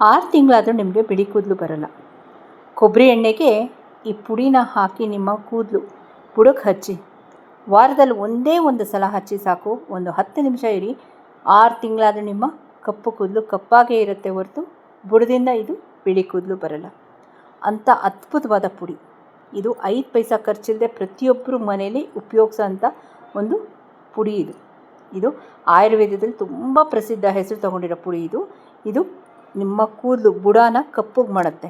6 ತಿಂಗಳಾದರೂ ನಿಮಗೆ ಬಿಳಿ ಕೂದಲು ಬರೋಲ್ಲ. ಕೊಬ್ಬರಿ ಎಣ್ಣೆಗೆ ಈ ಪುಡಿನ ಹಾಕಿ ನಿಮ್ಮ ಕೂದಲು ಬುಡಕ್ಕೆ ಹಚ್ಚಿ, ವಾರದಲ್ಲಿ ಒಂದೇ ಒಂದು ಸಲ ಹಚ್ಚಿ ಸಾಕು. ಒಂದು 10 ನಿಮಿಷ ಇರಿ. 6 ತಿಂಗಳಾದರೂ ನಿಮ್ಮ ಕಪ್ಪು ಕೂದಲು ಕಪ್ಪಾಗೇ ಇರುತ್ತೆ ಹೊರತು ಬುಡದಿಂದ ಇದು ಬಿಳಿ ಕೂದಲು ಬರಲ್ಲ. ಅಂಥ ಅದ್ಭುತವಾದ ಪುಡಿ ಇದು. 5 ಪೈಸಾ ಖರ್ಚಿಲ್ಲದೆ ಪ್ರತಿಯೊಬ್ಬರು ಮನೆಯಲ್ಲಿ ಉಪಯೋಗಿಸೋಂಥ ಒಂದು ಪುಡಿ ಇದು. ಇದು ಆಯುರ್ವೇದದಲ್ಲಿ ತುಂಬ ಪ್ರಸಿದ್ಧ ಹೆಸರು ತಗೊಂಡಿರೋ ಪುಡಿ ಇದು. ಇದು ನಿಮ್ಮ ಕೂದಲು ಬುಡಾನ ಕಪ್ಪಗೆ ಮಾಡುತ್ತೆ.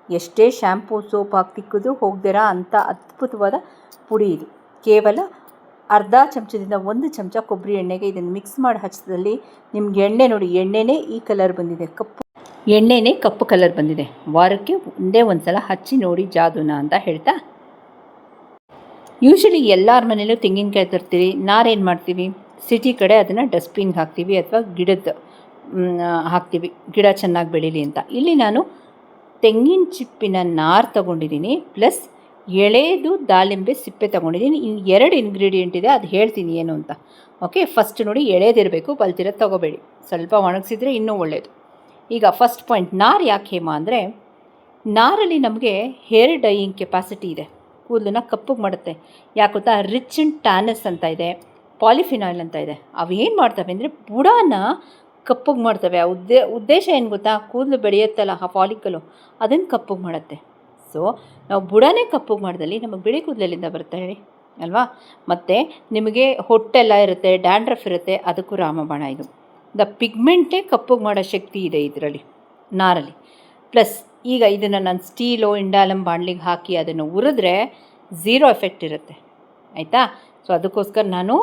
ಎಷ್ಟೇ ಶ್ಯಾಂಪೂ ಸೋಪ್ ಹಾಕಿ ತಿಕ್ಕಿದ್ರೂ ಹೋಗ್ದಿರಾ ಅಂಥ ಅದ್ಭುತವಾದ ಪುಡಿ ಇದು. ಕೇವಲ ಅರ್ಧ ಚಮಚದಿಂದ 1 ಚಮಚ ಕೊಬ್ಬರಿ ಎಣ್ಣೆಗೆ ಇದನ್ನು ಮಿಕ್ಸ್ ಮಾಡಿ ಹಚ್ಚದಲ್ಲಿ ನಿಮ್ಗೆ ಎಣ್ಣೆ ನೋಡಿ, ಎಣ್ಣೆನೇ ಈ ಕಲರ್ ಬಂದಿದೆ, ಎಣ್ಣೆನೇ ಕಪ್ಪು ಕಲರ್ ಬಂದಿದೆ. ವಾರಕ್ಕೆ ಒಂದೇ ಒಂದು ಸಲ ಹಚ್ಚಿ ನೋಡಿ ಜಾದುನ ಅಂತ ಹೇಳ್ತಾ, ಯೂಶ್ವಲಿ ಎಲ್ಲರ ಮನೇಲೂ ತೆಂಗಿನಕಾಯಿ ತರ್ತೀವಿ. ನಾರೇನು ಮಾಡ್ತೀವಿ, ಸಿಟಿ ಕಡೆ ಅದನ್ನು ಡಸ್ಟ್ಬಿನ್ಗೆ ಹಾಕ್ತೀವಿ ಅಥವಾ ಗಿಡದ ಹಾಕ್ತೀವಿ, ಗಿಡ ಚೆನ್ನಾಗಿ ಬೆಳೀಲಿ ಅಂತ. ಇಲ್ಲಿ ನಾನು ತೆಂಗಿನ ಚಿಪ್ಪಿನ ನಾರು ತೊಗೊಂಡಿದ್ದೀನಿ, ಪ್ಲಸ್ ಎಳೆದು ದಾಳಿಂಬೆ ಸಿಪ್ಪೆ ತೊಗೊಂಡಿದ್ದೀನಿ. ಇನ್ನು 2 ಇಂಗ್ರೀಡಿಯೆಂಟ್ ಇದೆ, ಅದು ಹೇಳ್ತೀನಿ ಏನು ಅಂತ. ಓಕೆ, ಫಸ್ಟ್ ನೋಡಿ, ಎಳೆದಿರಬೇಕು, ಬಲ್ತಿರೋದು ತೊಗೋಬೇಡಿ. ಸ್ವಲ್ಪ ಒಣಗಿಸಿದ್ರೆ ಇನ್ನೂ ಒಳ್ಳೆಯದು. ಈಗ ಫಸ್ಟ್ ಪಾಯಿಂಟ್, ನಾರು ಯಾಕೆ ಹೇಮ ಅಂದರೆ, ನಾರಲ್ಲಿ ನಮಗೆ ಹೇರ್ ಡೈಯಿಂಗ್ ಕೆಪಾಸಿಟಿ ಇದೆ, ಕೂದಲನ್ನ ಕಪ್ಪಗೆ ಮಾಡುತ್ತೆ. ಯಾಕೆ ಗೊತ್ತಾ, ರಿಚ್ ಆ್ಯಂಡ್ ಟ್ಯಾನಸ್ ಅಂತ ಇದೆ, ಪಾಲಿಫಿನಾಯ್ಲ್ ಅಂತ ಇದೆ. ಅವು ಏನು ಮಾಡ್ತವೆ ಅಂದರೆ ಬುಡಾನ ಕಪ್ಪಗೆ ಮಾಡ್ತವೆ. ಆ ಉದ್ದೇಶ ಏನು ಗೊತ್ತಾ, ಕೂದಲು ಬೆಳೆಯುತ್ತಲ್ಲ ಆ ಫಾಲಿಕಲು, ಅದನ್ನು ಕಪ್ಪಗೆ ಮಾಡುತ್ತೆ. ಸೊ ನಾವು ಬುಡನೇ ಕಪ್ಪಗೆ ಮಾಡಿದಲ್ಲಿ ನಮಗೆ ಬಿಳಿ ಕೂದಲೆಲ್ಲಿಂದ ಬರುತ್ತೆ ಹೇಳಿ ಅಲ್ವಾ? ಮತ್ತು ನಿಮಗೆ ಹೊಟ್ಟೆಲ್ಲ ಇರುತ್ತೆ, ಡ್ಯಾಂಡ್ರಫ್ ಇರುತ್ತೆ, ಅದಕ್ಕೂ ರಾಮಬಾಣ ಇದು. ದ ಪಿಗ್ಮೆಂಟೇ ಕಪ್ಪಗೆ ಮಾಡೋ ಶಕ್ತಿ ಇದೆ ಇದರಲ್ಲಿ, ನಾರಲ್ಲಿ. ಪ್ಲಸ್ ಈಗ ಇದನ್ನು ನಾನು ಸ್ಟೀಲೋ ಇಂಡಾಲಮ್ ಬಾಣಲಿಗೆ ಹಾಕಿ ಅದನ್ನು ಉರಿದ್ರೆ 0 ಎಫೆಕ್ಟ್ ಇರುತ್ತೆ, ಆಯಿತಾ? ಸೊ ಅದಕ್ಕೋಸ್ಕರ ನಾನು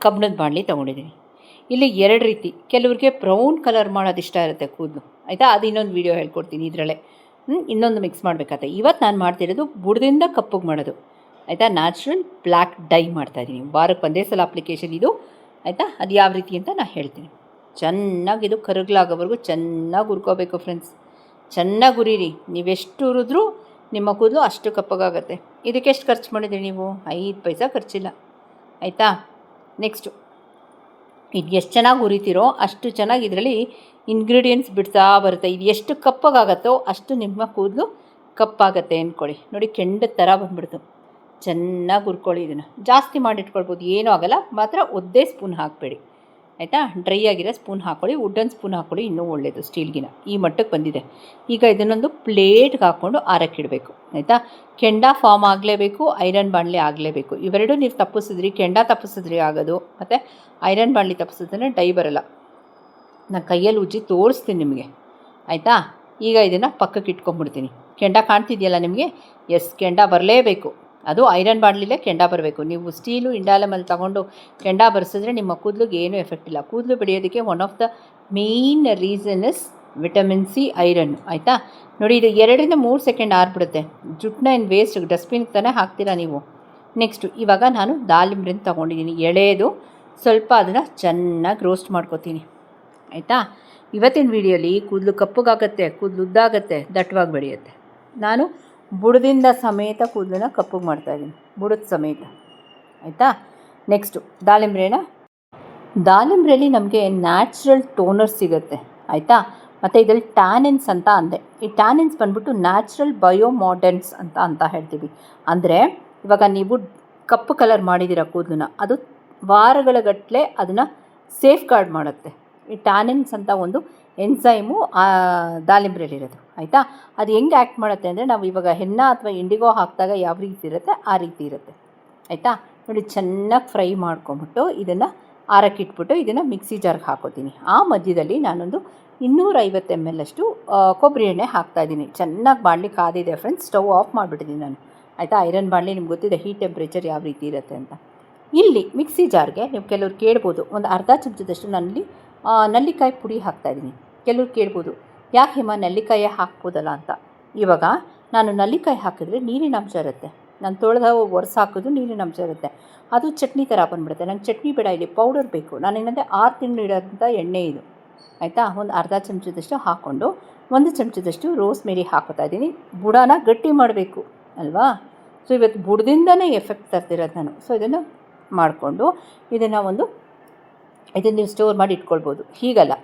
ಕಬ್ಬಿಣದ ಬಾಣಲಿ ತೊಗೊಂಡಿದ್ದೀನಿ. ಇಲ್ಲಿ 2 ರೀತಿ, ಕೆಲವ್ರಿಗೆ ಬ್ರೌನ್ ಕಲರ್ ಮಾಡೋದು ಇಷ್ಟ ಇರುತ್ತೆ ಕೂದಲು, ಆಯಿತಾ? ಅದು ಇನ್ನೊಂದು ವೀಡಿಯೋ ಹೇಳ್ಕೊಡ್ತೀನಿ ಇದರಲ್ಲೇ. ಇನ್ನೊಂದು ಮಿಕ್ಸ್ ಮಾಡಬೇಕಾಗುತ್ತೆ. ಇವತ್ತು ನಾನು ಮಾಡ್ತಿರೋದು ಬುಡದಿಂದ ಕಪ್ಪಗೆ ಮಾಡೋದು, ಆಯಿತಾ? ನ್ಯಾಚುರಲ್ ಬ್ಲ್ಯಾಕ್ ಡೈ ಮಾಡ್ತಾಯಿದ್ದೀನಿ. ವಾರಕ್ಕೆ ಒಂದೇ ಸಲ ಅಪ್ಲಿಕೇಶನ್ ಇದು, ಆಯಿತಾ? ಅದು ಯಾವ ರೀತಿ ಅಂತ ನಾನು ಹೇಳ್ತೀನಿ. ಚೆನ್ನಾಗಿ ಇದು ಕರಗಲಾಗೋವರೆಗೂ ಚೆನ್ನಾಗಿ ಹುರ್ಕೋಬೇಕು ಫ್ರೆಂಡ್ಸ್. ಚೆನ್ನಾಗಿ ಹುರಿರಿ. ನೀವೆಷ್ಟು ಹುರಿದ್ರೂ ನಿಮ್ಮ ಕೂದಲು ಅಷ್ಟು ಕಪ್ಪಗಾಗುತ್ತೆ. ಇದಕ್ಕೆ ಎಷ್ಟು ಖರ್ಚು ಮಾಡಿದ್ದೀರಿ ನೀವು? 5 ಪೈಸಾ ಖರ್ಚಿಲ್ಲ, ಆಯಿತಾ? ನೆಕ್ಸ್ಟು, ಇದು ಎಷ್ಟು ಚೆನ್ನಾಗಿ ಹುರಿತೀರೋ ಅಷ್ಟು ಚೆನ್ನಾಗಿ ಇದರಲ್ಲಿ ಇಂಗ್ರೀಡಿಯೆಂಟ್ಸ್ ಬಿಡ್ತಾ ಬರುತ್ತೆ. ಇದು ಎಷ್ಟು ಕಪ್ಪಗಾಗತ್ತೋ ಅಷ್ಟು ನಿಮ್ಮ ಕೂದಲು ಕಪ್ಪಾಗತ್ತೆ ಅಂದ್ಕೊಳ್ಳಿ. ನೋಡಿ, ಕೆಂಡದ ಥರ ಬಂದುಬಿಡ್ತು. ಚೆನ್ನಾಗಿ ಹುರ್ಕೊಳ್ಳಿ. ಇದನ್ನು ಜಾಸ್ತಿ ಮಾಡಿಟ್ಕೊಳ್ಬೋದು, ಏನೂ ಆಗೋಲ್ಲ. ಮಾತ್ರ ಒದ್ದೇ ಸ್ಪೂನ್ ಹಾಕಬೇಡಿ, ಆಯಿತಾ? ಡ್ರೈ ಆಗಿರೋ ಸ್ಪೂನ್ ಹಾಕ್ಕೊಳ್ಳಿ, ವುಡ್ಡನ್ ಸ್ಪೂನ್ ಹಾಕ್ಕೊಳ್ಳಿ, ಇನ್ನೂ ಒಳ್ಳೆಯದು. ಸ್ಟೀಲ್ಗಿನ ಈ ಮಟ್ಟಕ್ಕೆ ಬಂದಿದೆ. ಈಗ ಇದನ್ನೊಂದು ಪ್ಲೇಟ್ಗೆ ಹಾಕ್ಕೊಂಡು ಆರಕ್ಕಿಡಬೇಕು, ಆಯಿತಾ? ಕೆಂಡ ಫಾರ್ಮ್ ಆಗಲೇಬೇಕು, ಐರನ್ ಬಾಣಲೆ ಆಗಲೇಬೇಕು. ಇವೆರಡೂ ನೀವು ತಪ್ಪಿಸಿದ್ರಿ, ಕೆಂಡ ತಪ್ಪಿಸಿದ್ರಿ ಆಗೋದು, ಮತ್ತು ಐರನ್ ಬಾಣಲೆ ತಪ್ಪಿಸಿದ್ರೆ ಡೈ ಬರೋಲ್ಲ. ನಾನು ಕೈಯಲ್ಲಿ ಉಜ್ಜಿ ತೋರಿಸ್ತೀನಿ ನಿಮಗೆ, ಆಯಿತಾ? ಈಗ ಇದನ್ನು ಪಕ್ಕಕ್ಕೆ ಇಟ್ಕೊಂಡ್ಬಿಡ್ತೀನಿ. ಕೆಂಡ ಕಾಣ್ತಿದೆಯಲ್ಲ ನಿಮಗೆ? ಎಸ್, ಕೆಂಡ ಬರಲೇಬೇಕು. ಅದು ಐರನ್ ಬಾಣಲಿಲೇ ಕೆಂಡ ಬರಬೇಕು. ನೀವು ಸ್ಟೀಲು ಇಂಡಾಲಮಲ್ಲಿ ತಗೊಂಡು ಕೆಂಡ ಬರೆಸಿದ್ರೆ ನಿಮ್ಮ ಕೂದಲಿಗೆ ಏನೂ ಎಫೆಕ್ಟ್ ಇಲ್ಲ. ಕೂದಲು ಬೆಳೆಯೋದಕ್ಕೆ one of the main reason is vitamin C, iron, ಆಯಿತಾ? ನೋಡಿ, ಇದು 2 ರಿಂದ 3 ಸೆಕೆಂಡ್ ಆರಿಬಿಡುತ್ತೆ. ಜುಟ್ಟನ್ನ ಏನು ವೇಸ್ಟ್, ಡಸ್ಟ್ಬಿನ್ಗೆ ತಾನೇ ಹಾಕ್ತೀರಾ ನೀವು. ನೆಕ್ಸ್ಟು, ಇವಾಗ ನಾನು ದಾಳಿಂಬ್ರೆನ ತೊಗೊಂಡಿದ್ದೀನಿ, ಎಳೆದು. ಸ್ವಲ್ಪ ಅದನ್ನು ಚೆನ್ನಾಗಿ ರೋಸ್ಟ್ ಮಾಡ್ಕೊತೀನಿ, ಆಯಿತಾ? ಇವತ್ತಿನ ವೀಡಿಯೋಲಿ ಕೂದಲು ಕಪ್ಪಗಾಗತ್ತೆ, ಕೂದಲು ಉದ್ದಾಗತ್ತೆ, ದಟ್ಟವಾಗಿ ಬೆಳೆಯುತ್ತೆ. ನಾನು ಬುಡದಿಂದ ಸಮೇತ ಕೂದಲನ್ನ ಕಪ್ಪಗೆ ಮಾಡ್ತಾಯಿದ್ದೀನಿ, ಬುಡದ ಸಮೇತ, ಆಯಿತಾ? ನೆಕ್ಸ್ಟು, ದಾಳಿಂಬ್ರೆಯಲ್ಲಿ ನಮಗೆ ನ್ಯಾಚುರಲ್ ಟೋನರ್ ಸಿಗುತ್ತೆ, ಆಯಿತಾ? ಮತ್ತು ಇದರಲ್ಲಿ ಟ್ಯಾನಿನ್ಸ್ ಅಂತ ಅಂದೆ. ಈ ಟ್ಯಾನಿನ್ಸ್ ಬಂದ್ಬಿಟ್ಟು ನ್ಯಾಚುರಲ್ ಬಯೋಮಾರ್ಡೆನ್ಸ್ ಅಂತ ಹೇಳ್ತೀವಿ. ಅಂದರೆ ಇವಾಗ ನೀವು ಕಪ್ಪು ಕಲರ್ ಮಾಡಿದ್ದೀರ ಕೂದಲನ್ನ, ಅದು ವಾರಗಳ ಗಟ್ಟಲೆ ಅದನ್ನು ಸೇಫ್ ಗಾರ್ಡ್ ಮಾಡುತ್ತೆ. ಈ ಟ್ಯಾನಿನ್ಸ್ ಅಂತ ಒಂದು ಎನ್ಸೈಮು ದಾಳಿಂಬ್ರೆಲಿರೋದು, ಆಯಿತಾ? ಅದು ಹೆಂಗೆ ಆ್ಯಕ್ಟ್ ಮಾಡುತ್ತೆ ಅಂದರೆ, ನಾವು ಇವಾಗ ಹೆನ್ನ ಅಥವಾ ಇಂಡಿಗೋ ಹಾಕಿದಾಗ ಯಾವ ರೀತಿ ಇರುತ್ತೆ ಆ ರೀತಿ ಇರುತ್ತೆ, ಆಯಿತಾ? ನೋಡಿ, ಚೆನ್ನಾಗಿ ಫ್ರೈ ಮಾಡ್ಕೊಂಬಿಟ್ಟು ಇದನ್ನು ಆರಕ್ಕಿಟ್ಬಿಟ್ಟು ಇದನ್ನು ಮಿಕ್ಸಿ ಜಾರ್ಗೆ ಹಾಕೋತೀನಿ. ಆ ಮಧ್ಯದಲ್ಲಿ ನಾನೊಂದು 250 ml ಅಷ್ಟು ಕೊಬ್ಬರಿ ಎಣ್ಣೆ ಹಾಕ್ತಾಯಿದ್ದೀನಿ. ಚೆನ್ನಾಗಿ ಬಾಣಲಿ ಕಾದಿದೆ ಫ್ರೆಂಡ್ಸ್, ಸ್ಟವ್ ಆಫ್ ಮಾಡಿಬಿಟ್ಟಿದ್ದೀನಿ ನಾನು, ಆಯಿತಾ? ಐರನ್ ಬಾಣಲಿ ನಿಮ್ಗೆ ಗೊತ್ತಿದೆ ಹೀಟ್ ಟೆಂಪ್ರೇಚರ್ ಯಾವ ರೀತಿ ಇರುತ್ತೆ ಅಂತ. ಇಲ್ಲಿ ಮಿಕ್ಸಿ ಜಾರ್ಗೆ ನೀವು ಕೆಲವ್ರು ಕೇಳ್ಬೋದು, ಒಂದು ಅರ್ಧ ಚಮಚದಷ್ಟು ನಾನಲ್ಲಿ ನಲ್ಲಿಕಾಯಿ ಪುಡಿ ಹಾಕ್ತಾಯಿದ್ದೀನಿ. ಕೆಲವ್ರು ಕೇಳ್ಬೋದು, ಯಾಕೆ ಹೇಮ ನಲ್ಲಿಕಾಯೇ ಹಾಕ್ಬೋದಲ್ಲ ಅಂತ. ಇವಾಗ ನಾನು ನಲ್ಲಿಕಾಯಿ ಹಾಕಿದ್ರೆ ನೀರಿನ ಅಂಶ ಇರುತ್ತೆ, ನಾನು ತೊಳೆದ ಒರೆಸಿ ಹಾಕಿದ್ರು ನೀರಿನ ಅಂಶ ಇರುತ್ತೆ, ಅದು ಚಟ್ನಿ ಥರ ಬಂದುಬಿಡುತ್ತೆ. ನಂಗೆ ಚಟ್ನಿ ಬೇಡ, ಇಲ್ಲಿ ಪೌಡರ್ ಬೇಕು. ನಾನೇನಂದರೆ 6 ತಿಂಗಳು ಇಡೋಂಥ ಎಣ್ಣೆ ಇದು, ಆಯಿತಾ? ಒಂದು ಅರ್ಧ ಚಮಚದಷ್ಟು ಹಾಕ್ಕೊಂಡು 1 ಚಮಚದಷ್ಟು ರೋಸ್ಮೇರಿ ಹಾಕ್ತಾಯಿದ್ದೀನಿ. ಬುಡಾನ ಗಟ್ಟಿ ಮಾಡಬೇಕು ಅಲ್ವಾ? ಸೊ ಇವತ್ತು ಬುಡದಿಂದನೇ ಎಫೆಕ್ಟ್ ತರ್ತಿರೋದು ನಾನು. ಸೊ ಇದನ್ನು ಮಾಡಿಕೊಂಡು ಇದನ್ನು ನೀವು ಸ್ಟೋರ್ ಮಾಡಿ ಇಟ್ಕೊಳ್ಬೋದು. ಹೀಗಲ್ಲ,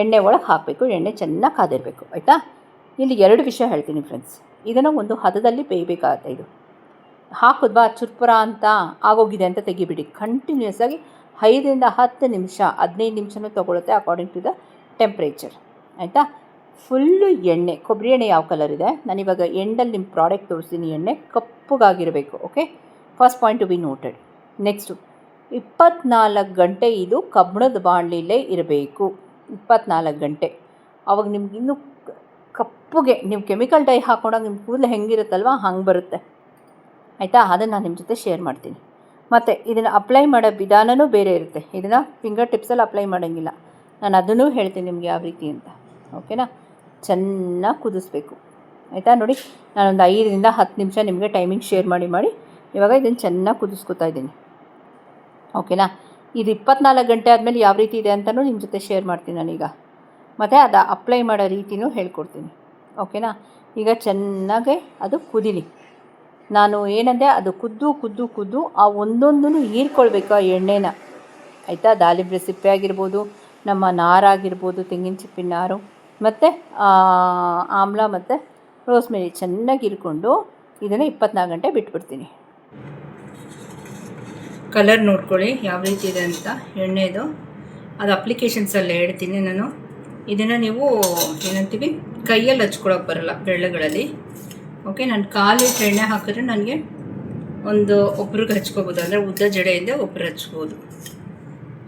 ಎಣ್ಣೆ ಒಳಗೆ ಹಾಕಬೇಕು. ಎಣ್ಣೆ ಚೆನ್ನಾಗಿ ಕಾದಿರಬೇಕು, ಆಯಿತಾ. ಇಲ್ಲಿ 2 ವಿಷಯ ಹೇಳ್ತೀನಿ ಫ್ರೆಂಡ್ಸ್. ಇದನ್ನು ಒಂದು ಹದದಲ್ಲಿ ಬೇಯಬೇಕಾಗತ್ತೆ. ಇದು ಹಾಕಿದ್ವಾ ಚುರ್ಪುರ ಅಂತ ಆಗೋಗಿದೆ ಅಂತ ತೆಗಿಬಿಡಿ. ಕಂಟಿನ್ಯೂಸ್ ಆಗಿ 5ರಿಂದ 10 ನಿಮಿಷ 15 ನಿಮಿಷನೂ ತೊಗೊಳುತ್ತೆ ಅಕಾರ್ಡಿಂಗ್ ಟು ದ ಟೆಂಪ್ರೇಚರ್, ಆಯಿತಾ. ಫುಲ್ಲು ಎಣ್ಣೆ, ಕೊಬ್ಬರಿ ಎಣ್ಣೆ ಯಾವ ಕಲರ್ ಇದೆ ನಾನಿವಾಗ ಎಂಡಲ್ಲಿ ನಿಮ್ಮ ಪ್ರಾಡಕ್ಟ್ ತೋರಿಸ್ತೀನಿ. ಎಣ್ಣೆ ಕಪ್ಪಗಾಗಿರಬೇಕು. Okay, first point to be noted. Next 24 ಗಂಟೆ ಇದು ಕಬ್ಬಿಣದ ಬಾಣಲಿಲೇ ಇರಬೇಕು. 24 ಗಂಟೆ. ಅವಾಗ ನಿಮ್ಗೆ ಇನ್ನೂ ಕಪ್ಪುಗೆ ನೀವು ಕೆಮಿಕಲ್ ಡೈ ಹಾಕೊಂಡಾಗ ನಿಮ್ಮ ಕೂದಲು ಹೆಂಗಿರುತ್ತಲ್ವ ಹಂಗೆ ಬರುತ್ತೆ, ಆಯಿತಾ. ಅದನ್ನು ನಾನು ನಿಮ್ಮ ಜೊತೆ ಶೇರ್ ಮಾಡ್ತೀನಿ. ಮತ್ತು ಇದನ್ನು ಅಪ್ಲೈ ಮಾಡೋ ವಿಧಾನವೂ ಬೇರೆ ಇರುತ್ತೆ. ಇದನ್ನು ಫಿಂಗರ್ ಟಿಪ್ಸಲ್ಲಿ ಅಪ್ಲೈ ಮಾಡೋಂಗಿಲ್ಲ. ನಾನು ಅದನ್ನೂ ಹೇಳ್ತೀನಿ ನಿಮಗೆ ಯಾವ ರೀತಿ ಅಂತ, ಓಕೆನಾ. ಚೆನ್ನಾಗಿ ಕುದಿಸ್ಬೇಕು, ಆಯಿತಾ. ನೋಡಿ ನಾನೊಂದು 5ರಿಂದ 10 ನಿಮಿಷ ನಿಮಗೆ ಟೈಮಿಂಗ್ ಶೇರ್ ಮಾಡಿ ಇವಾಗ ಇದನ್ನು ಚೆನ್ನಾಗಿ ಕುದಿಸ್ಕೊತಾ ಇದ್ದೀನಿ, ಓಕೆನಾ. ಇದು 24 ಗಂಟೆ ಆದಮೇಲೆ ಯಾವ ರೀತಿ ಇದೆ ಅಂತಲೂ ನಿಮ್ಮ ಜೊತೆ ಶೇರ್ ಮಾಡ್ತೀನಿ ನಾನೀಗ. ಮತ್ತು ಅದು ಅಪ್ಲೈ ಮಾಡೋ ರೀತಿಯೂ ಹೇಳ್ಕೊಡ್ತೀನಿ, ಓಕೆನಾ. ಈಗ ಚೆನ್ನಾಗೆ ಅದು ಕುದೀಲಿ. ನಾನು ಏನಂದೆ, ಅದು ಕುದ್ದು ಆ ಒಂದೊಂದೂ ಹೀರ್ಕೊಳ್ಬೇಕು ಆ ಎಣ್ಣೆನ, ಆಯಿತಾ. ದಾಳಿಂಬೆ ಸಿಪ್ಪೆ ಆಗಿರ್ಬೋದು, ನಮ್ಮ ನಾರಾಗಿರ್ಬೋದು, ತೆಂಗಿನ ಚಿಪ್ಪಿನ ನಾರು, ಮತ್ತು ಆಮ್ಲ ಮತ್ತು ರೋಸ್ಮೆರಿ ಚೆನ್ನಾಗಿ ಹೀರ್ಕೊಂಡು ಇದನ್ನು 24 ಗಂಟೆ ಬಿಟ್ಬಿಡ್ತೀನಿ. ಕಲರ್ ನೋಡ್ಕೊಳ್ಳಿ ಯಾವ ರೀತಿ ಇದೆ ಅಂತ ಎಣ್ಣೆದು. ಅದು ಅಪ್ಲಿಕೇಶನ್ಸಲ್ಲೇ ಹೇಳ್ತೀನಿ ನಾನು. ಇದನ್ನು ನೀವು ಏನಂತೀವಿ ಕೈಯಲ್ಲಿ ಹಚ್ಕೊಳಕ್ಕೆ ಬರೋಲ್ಲ ಬೆರಳುಗಳಲ್ಲಿ, ಓಕೆ. ನಾನು 1/4 ಲೀಟ್ರ್ ಎಣ್ಣೆ ಹಾಕಿದ್ರೆ ನನಗೆ ಒಬ್ರಿಗೆ ಹಚ್ಕೋಬೋದು, ಅಂದರೆ ಉದ್ದ ಜಡೆಯಿಂದ ಒಬ್ರು ಹಚ್ಬೋದು,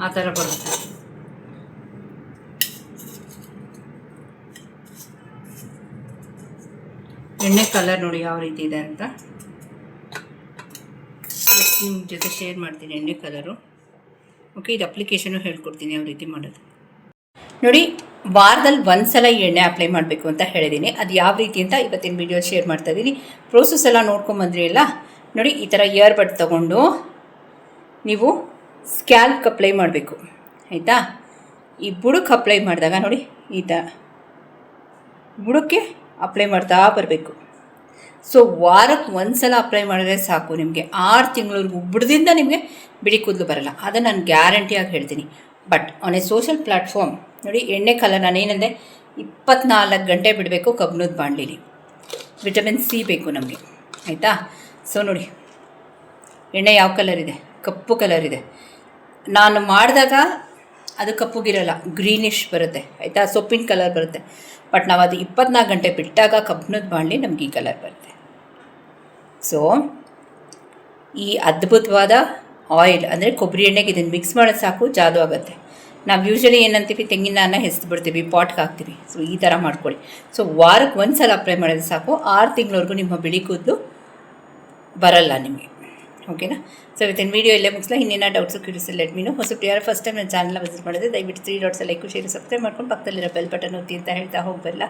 ಆ ಥರ ಬರುತ್ತೆ. ಎಣ್ಣೆ ಕಲರ್ ನೋಡಿ ಯಾವ ರೀತಿ ಇದೆ ಅಂತ ನಿಮ್ಮ ಜೊತೆ ಶೇರ್ ಮಾಡ್ತೀನಿ. ಎಣ್ಣೆ ಕಲರು, ಓಕೆ. ಇದು ಅಪ್ಲಿಕೇಶನು ಹೇಳ್ಕೊಡ್ತೀನಿ ಯಾವ ರೀತಿ ಮಾಡೋದು. ನೋಡಿ, ವಾರದಲ್ಲಿ 1 ಸಲ ಈ ಎಣ್ಣೆ ಅಪ್ಲೈ ಮಾಡಬೇಕು ಅಂತ ಹೇಳಿದ್ದೀನಿ. ಅದು ಯಾವ ರೀತಿ ಅಂತ ಇವತ್ತಿನ ವೀಡಿಯೋ ಶೇರ್ ಮಾಡ್ತಾಯಿದ್ದೀನಿ. ಪ್ರೋಸೆಸ್ ಎಲ್ಲ ನೋಡ್ಕೊಂಬಂದ್ರಿ ಎಲ್ಲ. ನೋಡಿ, ಈ ಥರ ಇಯರ್ಬಡ್ ತೊಗೊಂಡು ನೀವು ಸ್ಕ್ಯಾಲ್ಪ್ಗೆ ಅಪ್ಲೈ ಮಾಡಬೇಕು, ಆಯಿತಾ. ಈ ಬುಡಕ್ಕೆ ಅಪ್ಲೈ ಮಾಡಿದಾಗ ನೋಡಿ ಈ ಥರ ಬುಡಕ್ಕೆ ಅಪ್ಲೈ ಮಾಡ್ತಾ ಬರಬೇಕು. ಸೊ ವಾರಕ್ಕೆ 1 ಸಲ ಅಪ್ಲೈ ಮಾಡಿದ್ರೆ ಸಾಕು, ನಿಮಗೆ 6 ತಿಂಗಳವರೆಗೂ ಬುಡದಿಂದ ನಿಮಗೆ ಬಿಳಿ ಕೂದಲು ಬರೋಲ್ಲ. ಅದನ್ನು ನಾನು ಗ್ಯಾರಂಟಿಯಾಗಿ ಹೇಳ್ತೀನಿ. But on A social platform ನೋಡಿ, ಎಣ್ಣೆ ಕಲರ್ ನಾನೇನಂದರೆ 24 ಗಂಟೆ ಬಿಡಬೇಕು ಕಬ್ಬಿಣದ ಬಾಣಲಿಲಿ. ವಿಟಮಿನ್ ಸಿ ಬೇಕು ನಮಗೆ, ಆಯಿತಾ. ಸೊ ನೋಡಿ, ಎಣ್ಣೆ ಯಾವ ಕಲರ್ ಇದೆ, ಕಪ್ಪು ಕಲರ್ ಇದೆ. ನಾನು ಮಾಡಿದಾಗ ಅದು ಕಪ್ಪುಗಿರಲ್ಲ, ಗ್ರೀನಿಶ್ ಬರುತ್ತೆ, ಆಯಿತಾ. ಸೊಪ್ಪಿನ ಕಲರ್ ಬರುತ್ತೆ. ಬಟ್ ನಾವು ಅದು 24 ಗಂಟೆ ಬಿಟ್ಟಾಗ ಕಬ್ಬಿಣದ ಬಾಣಲಿ ನಮ್ಗೆ ಈ ಕಲರ್ ಬರುತ್ತೆ. ಸೊ ಈ ಅದ್ಭುತವಾದ ಆಯಿಲ್ ಅಂದರೆ ಕೊಬ್ಬರಿ ಎಣ್ಣೆಗೆ ಇದನ್ನು ಮಿಕ್ಸ್ ಮಾಡೋದು ಸಾಕು, ಜಾದು ಆಗುತ್ತೆ. ನಾವು ಯೂಶ್ವಲಿ ಏನಂತೀವಿ, ತೆಂಗಿನ ಹೆಸ್ದು ಬಿಡ್ತೀವಿ, ಪಾಟ್ಗೆ ಹಾಕ್ತೀವಿ. ಸೊ ಈ ಥರ ಮಾಡ್ಕೊಳ್ಳಿ. ಸೊ ವಾರಕ್ಕೆ 1 ಸಲ ಅಪ್ಲೈ ಮಾಡೋದು ಸಾಕು, 6 ತಿಂಗಳವರೆಗೂ ನಿಮ್ಮ ಬಿಳಿ ಕೂದಲು ಬರಲ್ಲ ನಿಮಗೆ, ಓಕೆನಾ. ಸೊ ಇವತ್ತಿನ ವೀಡಿಯೋ ಇಲ್ಲೇ ಮುಗಿಸ್ಲಾ. ಇನ್ನೇನೋ ಡೌಟ್ಸು ಕ್ಯೂರಿಯಸ್ ಲೆಟ್ ಮೀನು. ಹೊಸಬ್ರು ಯಾರು ಫಸ್ಟ್ ಟೈಮ್ ನನ್ನ ಚಾನಲ್ನ ವಿಸಿಟ್ ಮಾಡಿದ್ರೆ ದಯವಿಟ್ಟು 3 ಡಾಟ್ಸ್ ಲೈಕ್ ಶೇರ್ ಸಬ್ಸ್ಕ್ರೈಬ್ ಮಾಡ್ಕೊಂಡು ಪಕ್ಕದಲ್ಲಿರೋ ಬೆಲ್ ಬಟನ್ ಒತ್ತಿ ಅಂತ ಹೇಳ್ತಾ ಹೋಗಬಲ್ಲ.